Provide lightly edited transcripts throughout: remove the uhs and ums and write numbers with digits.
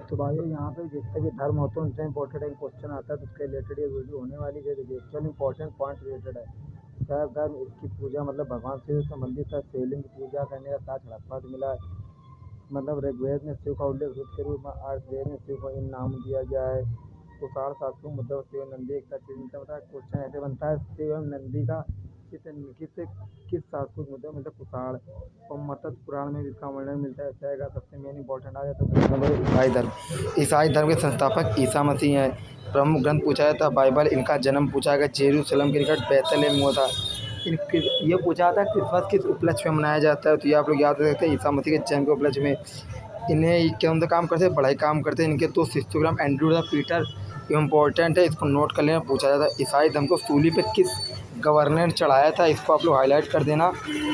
तो भाइयों यहाँ पे जितने भी धर्म होते हैं उनसे इम्पोर्टेंट एक क्वेश्चन आता है, तो उसके रिलेटेड ये वीडियो होने वाली है। देखिए एक्चुअल इंपॉर्टेंट पॉइंट रिलेटेड है। शैव धर्म इसकी पूजा मतलब भगवान शिव से संबंधित है। शिवलिंग की पूजा करने का साथ हड़प्पा से मिला है। मतलब ऋग्वेद में शिव का उल्लेख रुद्र के रूप में, अर्थवेद में शिव को इन नाम दिया गया है। कुषाण शास्त्रों मुद्दा शिव नंदी एक चीज मिलता है। क्वेश्चन ऐसे बनता है, शिव एवं नंदी का किस शास्त्रों मुद्दा मतलब कुषाण और मत्स्य पुराण में भी इसका वर्णन मिलता है। ऐसा सबसे मेन इंपॉर्टेंट आ जाता है नंबर ईसाई धर्म। ईसाई धर्म के संस्थापक ईसा मसीह हैं। प्रमुख ग्रंथ पूछा जाता है बाइबल। इनका जन्म पूछा गया जेरूसलम के निकट बैतलहम में हुआ था। ये पूछा था क्रिसमस किस उपलक्ष्य में मनाया जाता है, तो ये आप लोग याद रख सकते हैं ईसा मसीह के जन्म के उपलक्ष्य में। इन्हें क्या उनका काम करते हैं, बड़ाई काम करते हैं। इनके दो शिष्योग्राम एंड्रू तथा पीटर इम्पोर्टेंट है, इसको नोट कर लेना, पूछा जाता है। ईसाई धर्म को सूली पे किस गवर्नर ने चढ़ाया था, इसको आप लोग हाईलाइट कर देना।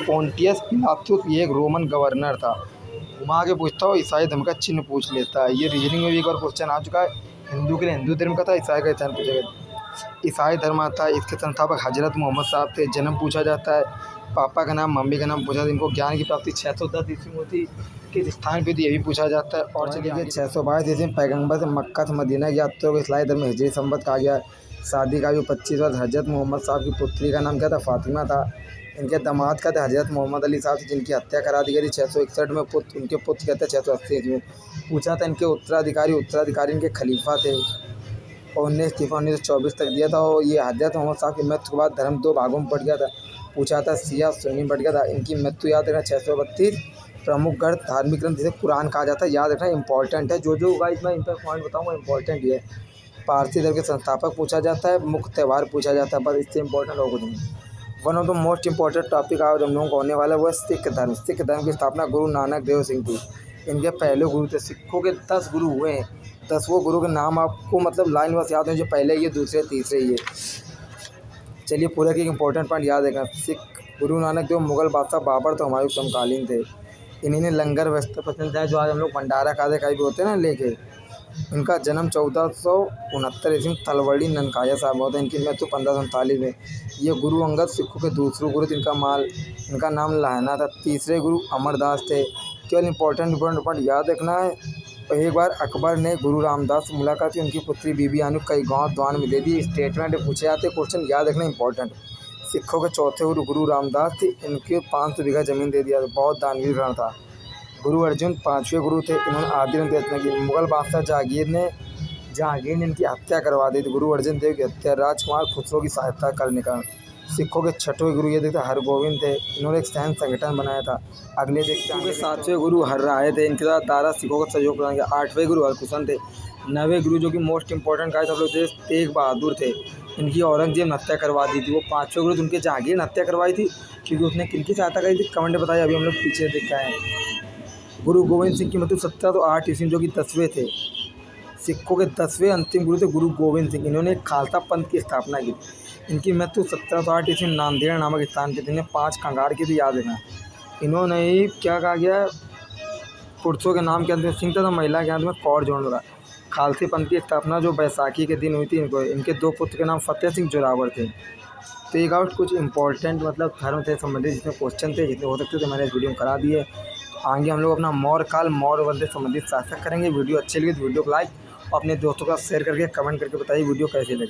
पोंटियस पिलातुस, ये एक रोमन गवर्नर था। घुमा के पूछता हूँ, ईसाई धर्म का चिन्ह पूछ लेता है। ये रीजनिंग में भी एक बार क्वेश्चन आ चुका है। हिंदू के लिए हिंदू धर्म का था, ईसाई का चिन्ह पूछा गया। ईसाई धर्म आता है, इसके संस्थापक हजरत मोहम्मद साहब थे। जन्म पूछा जाता है। पापा का नाम, मम्मी का नाम पूछा जाता है। इनको ज्ञान की प्राप्ति 610 ईस्वी में होती, किस स्थान पे थी ये भी पूछा जाता है। और चलिए 622 ईस्वी में पैगंबर से मक्का से मदीना की यात्रा को इस्लामी धर्म में हिजरी संवत कहा गया। शादी का आयु 25 वर्ष। हजरत मोहम्मद साहब की पुत्री का नाम क्या था, फातिमा था। इनके दामाद का था हजरत मोहम्मद अली साहब, जिनकी हत्या करा दी गई 661 में। उनके पुत्र कहते हैं 680 में। पूछा था इनके उत्तराधिकारी इनके खलीफा थे और उन्हें इस्तीफा 1924 तक दिया था। और ये हजरत मोहम्मद साहब की मृत्यु के बाद धर्म दो भागों में बढ़ गया था। पूछा था शिया सुन्नी बढ़ गया था। इनकी मृत्यु याद रखना 632। प्रमुख ग्रंथ धार्मिक ग्रंथ जिसे कुरान कहा जाता है, याद रखना इंपॉर्टेंट है। जो गाइस मैं इन पर पॉइंट बताऊँगा इंपॉर्टेंट ही है। पारसी धर्म के संस्थापक पूछा जाता है। मुख्य त्यौहार पूछा जाता है, बस इससे इंपॉर्टेंट और कुछ नहीं। One of the most important topic आज हम लोगों को होने वाला है वो है सिख धर्म। सिख धर्म की स्थापना गुरु नानक देव सिंह थी। इनके पहले गुरु थे। सिखों के 10 गुरु हुए हैं। 10वें गुरु के नाम आपको मतलब लाइन बस याद है, जो पहले ये, दूसरे, तीसरे ये। चलिए पूरा की इंपॉर्टेंट पॉइंट याद रखना। सिख गुरु नानक देव मुगल बादशाह बाबर तो हमारे समकालीन थे। इन्हीं ने लंगर व्यवस्था पसंद है, जो आज हम लोग भंडारा खाते भी होते हैं ना लेके। इनका जन्म 1469 ईस्वी में तलवड़ी ननकाया साहब होता है। इनकी मृत्यु 1539 में। ये गुरु अंगद सिखों के दूसरे गुरु थे। इनका नाम लाहना था। तीसरे गुरु अमरदास थे। केवल इंपॉर्टेंट पॉइंट याद रखना है। एक बार अकबर ने गुरु रामदास से मुलाकात की। उनकी पुत्री बीबी आनू कई गांव द्वान में दे दी। स्टेटमेंट पूछे जाते, क्वेश्चन याद रखना इंपॉर्टेंट। सिखों के चौथे गुरु गुरु रामदास थे। इनके 500 बीघा जमीन दे दिया। बहुत दानवीर रण था। गुरु अर्जुन 5वें गुरु थे। इन्होंने आदि ग्रंथ रचना की। मुगल बादशाह जहांगीर ने इनकी हत्या करवा दी थी। गुरु अर्जुन देव की हत्या राजकुमार खुसरो की सहायता करने का। सिखों के 6वें गुरु ये देखते हरगोविंद थे। इन्होंने एक सैन्य संगठन बनाया था। अगले देखते हैं 7वें गुरु हरराय थे। इनके साथ दारा सिखों का सहयोग प्रदान किया। 8वें गुरु हरकुशन थे। 9वें गुरु जो कि मोस्ट इंपॉर्टेंट गाय सब लोग थे, तेग बहादुर थे। इनकी औरंगजेब ने हत्या करवा दी थी। वो 5वें गुरु उनके जहांगीर ने हत्या करवाई थी, क्योंकि उसने किनकी सहायता करी थी, कमेंट बताइए। अभी हम लोग पीछे देख के आए हैं। गुरु गोविंद सिंह की मृत्यु 1708 ईस्वी जो कि 10वें थे। सिखों के 10वें अंतिम गुरु थे गुरु गोविंद सिंह। इन्होंने खालसा पंथ की स्थापना की। इनकी मृत्यु 1708 ईस्वी में नांदेड़ नामक स्थान पे। इन्हें 5 कंगार की भी याद रखना। इन्होंने ही क्या कहा गया, पुरुषों के नाम के अंत में सिंह था, महिला के अंत में कौर जोड़ रहा। खालसी पंथ की स्थापना जो बैसाखी के दिन हुई थी। इनके 2 पुत्र के नाम फतेह सिंह जोरावर थे। तो एक आउट कुछ इंपॉर्टेंट मतलब धर्म से संबंधित जितने क्वेश्चन थे, जितने हो सकते थे, मैंने इस वीडियो में करा दिए। आगे हम लोग अपना मौर्य काल मौर्य वंश से संबंधित सार्थक करेंगे। वीडियो अच्छी लगी तो वीडियो को लाइक और अपने दोस्तों के साथ शेयर करके कमेंट करके बताइए वीडियो कैसी लगी।